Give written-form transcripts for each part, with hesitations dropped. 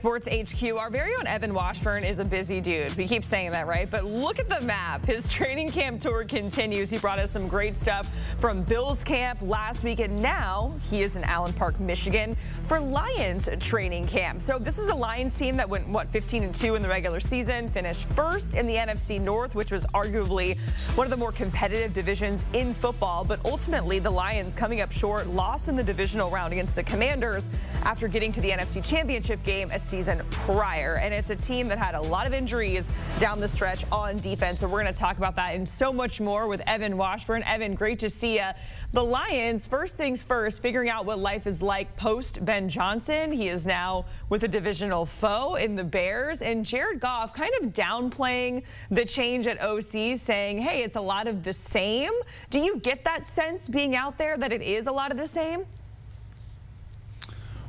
Sports HQ, our very own Evan Washburn is a busy dude. We keep saying that, right? But look at the map. His training camp tour continues. He brought us some great stuff from Bills camp last week, and now he is in Allen Park, Michigan for Lions training camp. So this is a Lions team that went, 15-2 in the regular season, finished first in the NFC North, which was arguably one of the more competitive divisions in football. But ultimately, the Lions coming up short, lost in the divisional round against the Commanders after getting to the NFC Championship game a season prior. And it's a team that had a lot of injuries down the stretch on defense. So we're going to talk about that and so much more with Evan Washburn. Evan, great to see you. The Lions, first things first, figuring out what life is like post Ben Johnson. He is now with a divisional foe in the Bears, and Jared Goff kind of downplaying the change at OC, saying, hey, it's a lot of the same. Do you get that sense being out there that it is a lot of the same?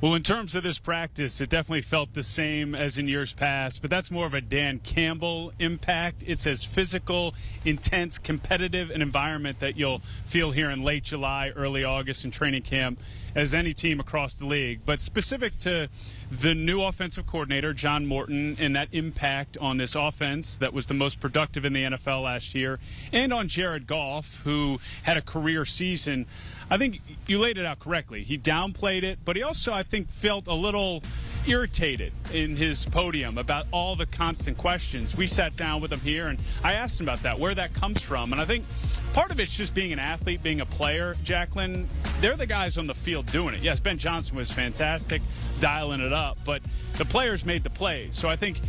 Well, in terms of this practice, it definitely felt the same as in years past, but that's more of a Dan Campbell impact. It's as physical, intense, competitive an environment that you'll feel here in late July, early August in training camp as any team across the league. But specific to the new offensive coordinator, John Morton, and that impact on this offense that was the most productive in the NFL last year, and on Jared Goff, who had a career season, I think you laid it out correctly. He downplayed it, but he also, I think, felt a little irritated in his podium about all the constant questions. We sat down with him here, and I asked him about that, where that comes from. And I think part of it's just being an athlete, being a player, Jacqueline. They're the guys on the field doing it. Yes, Ben Johnson was fantastic, dialing it up, but the players made the plays. So I think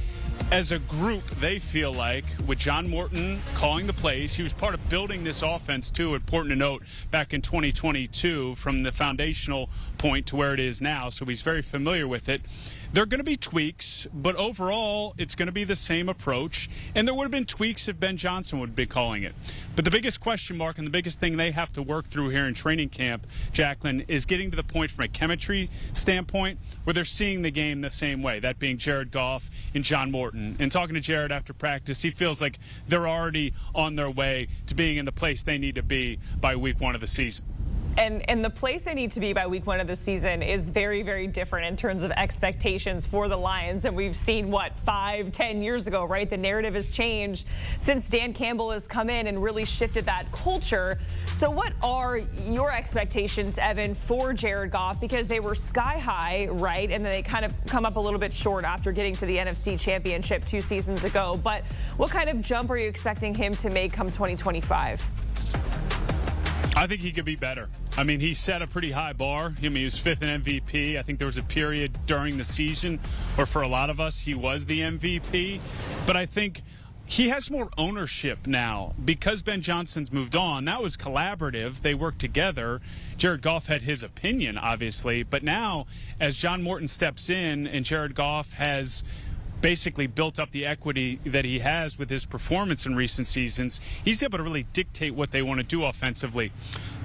as a group, they feel like, with John Morton calling the plays, he was part of building this offense, too, important to note, back in 2022, from the foundational point to where it is now, so he's very familiar with it. There are going to be tweaks, but overall, it's going to be the same approach, and there would have been tweaks if Ben Johnson would be calling it. But the biggest question mark and the biggest thing they have to work through here in training camp, Jacqueline, is getting to the point from a chemistry standpoint where they're seeing the game the same way, that being Jared Goff and John Morton. And talking to Jared after practice, he feels like they're already on their way to being in the place they need to be by week 1 of the season. And the place they need to be by week 1 of the season is very, very different in terms of expectations for the Lions. And we've seen, 5-10 years ago, right? The narrative has changed since Dan Campbell has come in and really shifted that culture. So what are your expectations, Evan, for Jared Goff? Because they were sky high, right? And then they kind of come up a little bit short after getting to the NFC Championship 2 seasons ago. But what kind of jump are you expecting him to make come 2025? I think he could be better. I mean, he set a pretty high bar. I mean, he was 5th in MVP. I think there was a period during the season where, for a lot of us, he was the MVP. But I think he has more ownership now because Ben Johnson's moved on. That was collaborative. They worked together. Jared Goff had his opinion, obviously. But now, as John Morton steps in and Jared Goff has basically built up the equity that he has with his performance in recent seasons, he's able to really dictate what they want to do offensively.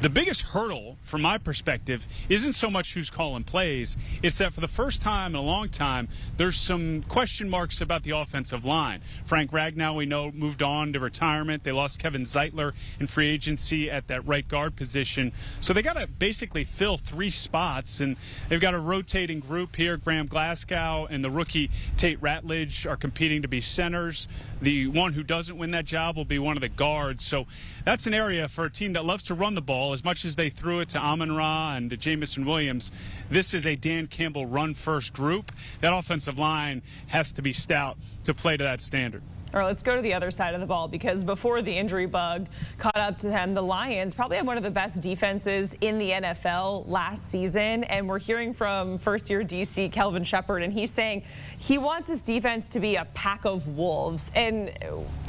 The biggest hurdle, from my perspective, isn't so much who's calling plays. It's that for the first time in a long time, there's some question marks about the offensive line. Frank Ragnow, we know, moved on to retirement. They lost Kevin Zeitler in free agency at that right guard position. So they got to basically fill 3 spots, and they've got a rotating group here. Graham Glasgow and the rookie Tate Ratledge are competing to be centers. The one who doesn't win that job will be one of the guards. So that's an area for a team that loves to run the ball. As much as they threw it to Amon-Ra and to Jamison Williams, this is a Dan Campbell run-first group. That offensive line has to be stout to play to that standard. All right, let's go to the other side of the ball, because before the injury bug caught up to them, the Lions probably had one of the best defenses in the NFL last season. And we're hearing from first-year DC Kelvin Shepard, and he's saying he wants his defense to be a pack of wolves. And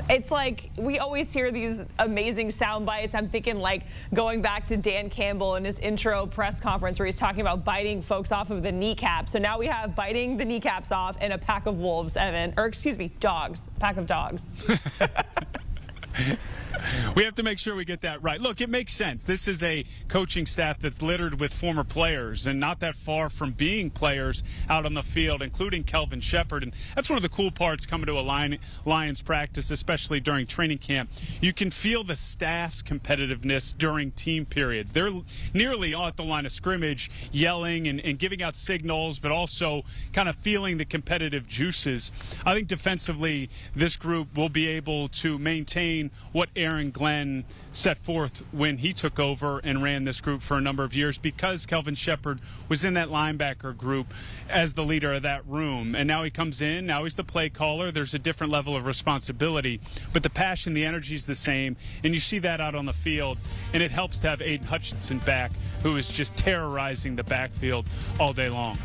it's like we always hear these amazing sound bites. I'm thinking like going back to Dan Campbell in his intro press conference where he's talking about biting folks off of the kneecap. So now we have biting the kneecaps off and a pack of wolves, Evan. Or excuse me, dogs. Pack of dogs. We have to make sure we get that right. Look, it makes sense. This is a coaching staff that's littered with former players and not that far from being players out on the field, including Kelvin Sheppard. And that's one of the cool parts coming to a Lions practice, especially during training camp. You can feel the staff's competitiveness during team periods. They're nearly at the line of scrimmage, yelling and giving out signals, but also kind of feeling the competitive juices. I think defensively, this group will be able to maintain what Aaron Glenn set forth when he took over and ran this group for a number of years, because Kelvin Sheppard was in that linebacker group as the leader of that room. And now he comes in, now he's the play caller. There's a different level of responsibility, but the passion, the energy is the same, and you see that out on the field. And it helps to have Aiden Hutchinson back, who is just terrorizing the backfield all day long.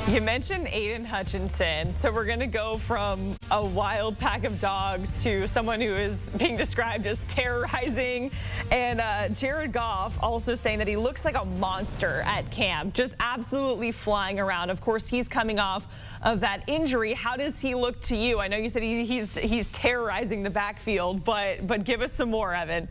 You mentioned Aiden Hutchinson, so we're going to go from a wild pack of dogs to someone who is being described as terrorizing. And Jared Goff also saying that he looks like a monster at camp, just absolutely flying around. Of course, he's coming off of that injury. How does he look to you? I know you said he's terrorizing the backfield, but give us some more, Evan.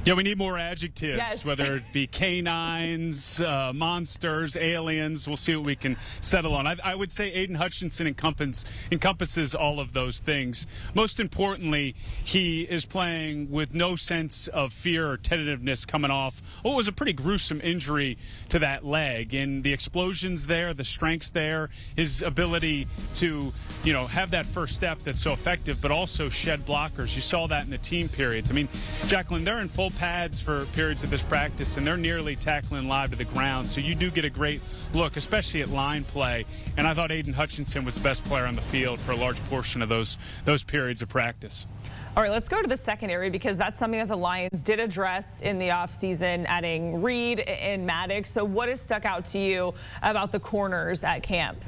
Yeah, we need more adjectives, yes. Whether it be canines, monsters, aliens. We'll see what we can settle on. I would say Aiden Hutchinson encompasses all of those things. Most importantly, he is playing with no sense of fear or tentativeness coming off what was a pretty gruesome injury to that leg. And the explosions there, the strengths there, his ability to, have that first step that's so effective, but also shed blockers. You saw that in the team periods. I mean, Jacqueline, they're in full pads for periods of this practice, and they're nearly tackling live to the ground. So you do get a great look, especially at line play. And I thought Aiden Hutchinson was the best player on the field for a large portion of those periods of practice. All right, let's go to the secondary, because that's something that the Lions did address in the offseason, adding Reed and Maddox. So what has stuck out to you about the corners at camp?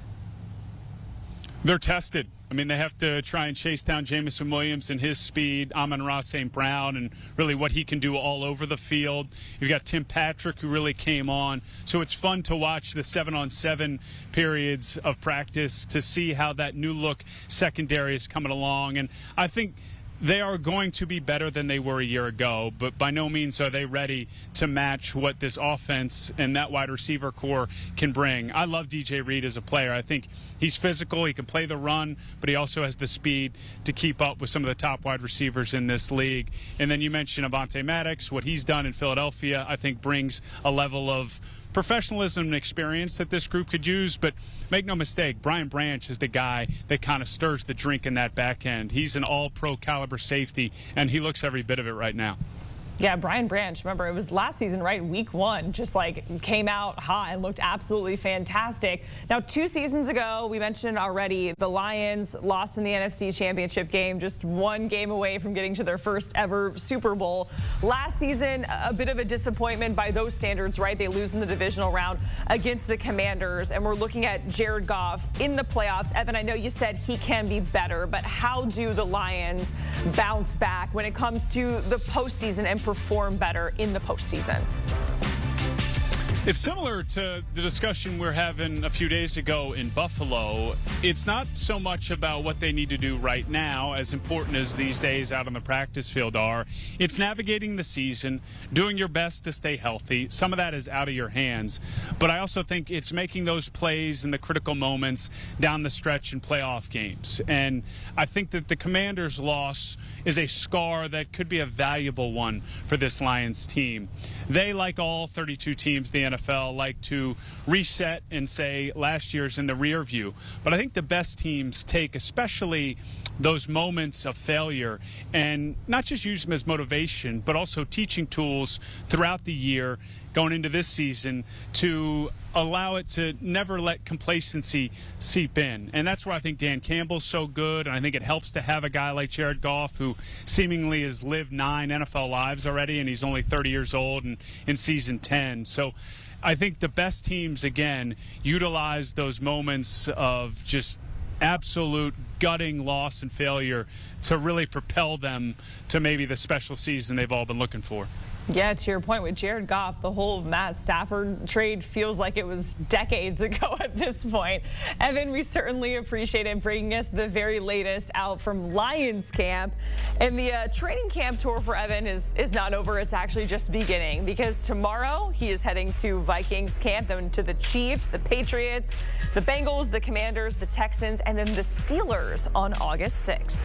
They're tested. I mean, they have to try and chase down Jamison Williams and his speed, Amon-Ra St. Brown, and really what he can do all over the field. You've got Tim Patrick, who really came on. So it's fun to watch the 7-on-7 periods of practice to see how that new look secondary is coming along. And I think they are going to be better than they were a year ago, but by no means are they ready to match what this offense and that wide receiver core can bring. I love DJ Reed as a player. I think he's physical, he can play the run, but he also has the speed to keep up with some of the top wide receivers in this league. And then you mentioned Avonte Maddox. What he's done in Philadelphia, I think, brings a level of professionalism and experience that this group could use. But make no mistake, Brian Branch is the guy that kind of stirs the drink in that back end. He's an all-pro caliber safety, and he looks every bit of it right now. Yeah, Brian Branch, remember, it was last season, right? Week 1, just like came out hot and looked absolutely fantastic. Now, 2 seasons ago, we mentioned already, the Lions lost in the NFC Championship game, just 1 game away from getting to their first ever Super Bowl. Last season, a bit of a disappointment by those standards, right? They lose in the divisional round against the Commanders, and we're looking at Jared Goff in the playoffs. Evan, I know you said he can be better, but how do the Lions bounce back when it comes to the postseason and perform better in the postseason? It's similar to the discussion we're having a few days ago in Buffalo. It's not so much about what they need to do right now, as important as these days out on the practice field are. It's navigating the season, doing your best to stay healthy. Some of that is out of your hands. But I also think it's making those plays in the critical moments down the stretch in playoff games. And I think that the Commanders' loss is a scar that could be a valuable one for this Lions team. They, like all 32 teams in the NFL, like to reset and say last year's in the rear view. But I think the best teams take especially those moments of failure and not just use them as motivation, but also teaching tools throughout the year going into this season to allow it to never let complacency seep in. And that's where I think Dan Campbell's so good, and I think it helps to have a guy like Jared Goff, who seemingly has lived 9 NFL lives already, and he's only 30 years old and in season 10. So I think the best teams, again, utilize those moments of just absolute gutting loss and failure to really propel them to maybe the special season they've all been looking for. Yeah, to your point with Jared Goff, the whole Matt Stafford trade feels like it was decades ago at this point. Evan, we certainly appreciate it bringing us the very latest out from Lions camp. And the training camp tour for Evan is not over. It's actually just beginning, because tomorrow he is heading to Vikings camp, then to the Chiefs, the Patriots, the Bengals, the Commanders, the Texans, and then the Steelers on August 6th.